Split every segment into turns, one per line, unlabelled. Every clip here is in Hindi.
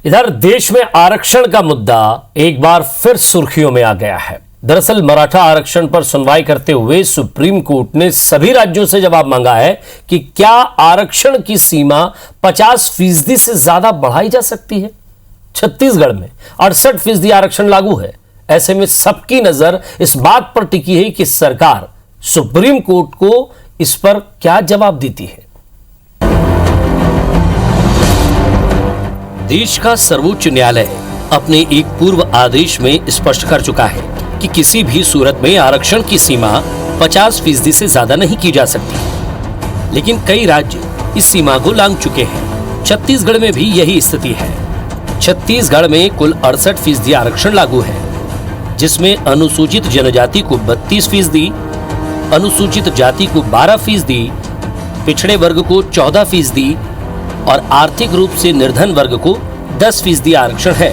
इधर देश में आरक्षण का मुद्दा एक बार फिर सुर्खियों में आ गया है। दरअसल मराठा आरक्षण पर सुनवाई करते हुए सुप्रीम कोर्ट ने सभी राज्यों से जवाब मांगा है कि क्या आरक्षण की सीमा 50% से ज्यादा बढ़ाई जा सकती है। छत्तीसगढ़ में 68% आरक्षण लागू है। ऐसे में सबकी नजर इस बात पर टिकी है कि सरकार सुप्रीम कोर्ट को इस पर क्या जवाब देती है। देश का सर्वोच्च न्यायालय अपने एक पूर्व आदेश में स्पष्ट कर चुका है कि किसी भी सूरत में आरक्षण की सीमा 50% से ज्यादा नहीं की जा सकती। लेकिन कई राज्य इस सीमा को लांघ चुके हैं। छत्तीसगढ़ में भी यही स्थिति है। छत्तीसगढ़ में कुल 68% आरक्षण लागू है, जिसमें अनुसूचित जनजाति को 32%, अनुसूचित जाति को 12%, पिछड़े वर्ग को 14% और आर्थिक रूप से निर्धन वर्ग को 10% आरक्षण है।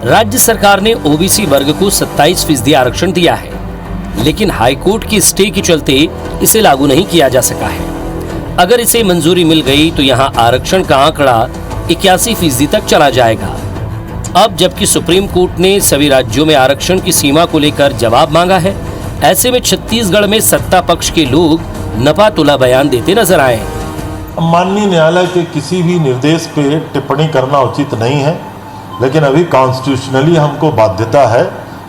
राज्य सरकार ने ओबीसी वर्ग को 27% आरक्षण दिया है, लेकिन हाईकोर्ट की स्टे के चलते इसे लागू नहीं किया जा सका है। अगर इसे मंजूरी मिल गई तो यहां आरक्षण का आंकड़ा 81% तक चला जाएगा। अब जबकि सुप्रीम कोर्ट ने सभी राज्यों में आरक्षण की सीमा को लेकर जवाब मांगा है, ऐसे में छत्तीसगढ़ में सत्ता पक्ष के लोग नपा तुला बयान देते नजर आए।
माननीय न्यायालय के किसी भी निर्देश पे टिप्पणी करना उचित नहीं है, लेकिन अभी कॉन्स्टिट्यूशनली हमको बाध्यता है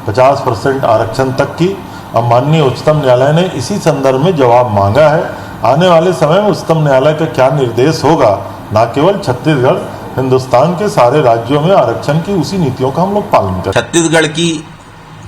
50% आरक्षण तक की। अब माननीय उच्चतम न्यायालय ने इसी संदर्भ में जवाब मांगा है। आने वाले समय में उच्चतम न्यायालय का क्या निर्देश होगा, न केवल छत्तीसगढ़, हिंदुस्तान के सारे राज्यों में आरक्षण की उसी नीतियों का हम लोग पालन करें।
छत्तीसगढ़ की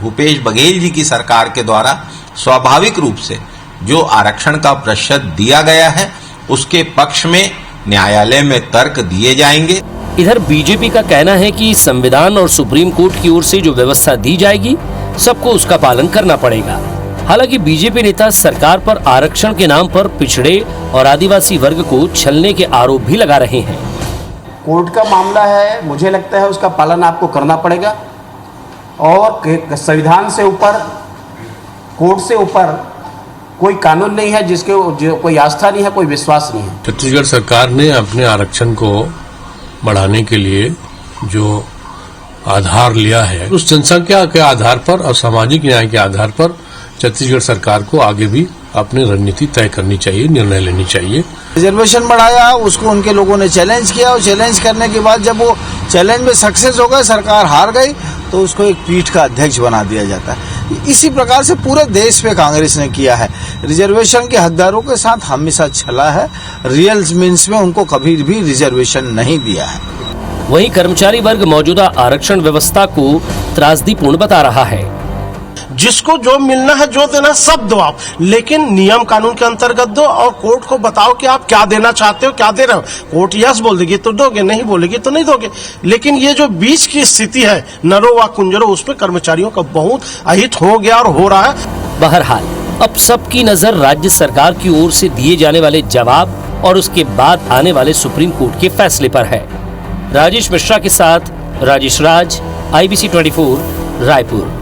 भूपेश बघेल जी की सरकार के द्वारा स्वाभाविक रूप से जो आरक्षण का प्रतिशत दिया गया है उसके पक्ष में न्यायालय में तर्क दिए जाएंगे।
इधर बीजेपी का कहना है कि संविधान और सुप्रीम कोर्ट की ओर से जो व्यवस्था दी जाएगी सबको उसका पालन करना पड़ेगा। हालांकि बीजेपी नेता सरकार पर आरक्षण के नाम पर पिछड़े और आदिवासी वर्ग को छलने के आरोप भी लगा रहे हैं।
कोर्ट का मामला है, मुझे लगता है उसका पालन आपको करना पड़ेगा और संविधान से ऊपर, कोर्ट से ऊपर कोई कानून नहीं है जिसके जो कोई आस्था नहीं है, कोई विश्वास नहीं है।
छत्तीसगढ़ सरकार ने अपने आरक्षण को बढ़ाने के लिए जो आधार लिया है उस जनसंख्या के आधार पर और सामाजिक न्याय के आधार पर छत्तीसगढ़ सरकार को आगे भी अपनी रणनीति तय करनी चाहिए, निर्णय लेनी चाहिए।
रिजर्वेशन बढ़ाया, उसको उनके लोगों ने चैलेंज किया और चैलेंज करने के बाद जब वो चैलेंज में सक्सेस हो गए, सरकार हार गई, तो उसको एक पीठ का अध्यक्ष बना दिया जाता है। इसी प्रकार से पूरे देश में कांग्रेस ने किया है। रिजर्वेशन के हकदारों के साथ हमेशा छला है, रियल मीन्स में उनको कभी भी रिजर्वेशन नहीं दिया है।
वहीं कर्मचारी वर्ग मौजूदा आरक्षण व्यवस्था को त्रासदीपूर्ण बता रहा है।
जिसको जो मिलना है, जो देना सब दो आप, लेकिन नियम कानून के अंतर्गत दो और कोर्ट को बताओ कि आप क्या देना चाहते हो, क्या दे रहे हो। कोर्ट यस बोल देगी तो दोगे, नहीं बोलेगी तो नहीं दोगे। लेकिन ये जो बीच की स्थिति है, नरो व कुंजरो, उसमें कर्मचारियों का बहुत अहित हो गया और हो रहा है।
बहरहाल अब सबकी नजर राज्य सरकार की ओर से दिए जाने वाले जवाब और उसके बाद आने वाले सुप्रीम कोर्ट के फैसले पर है। राजेश मिश्रा के साथ राजेश राज, IBC 24, रायपुर।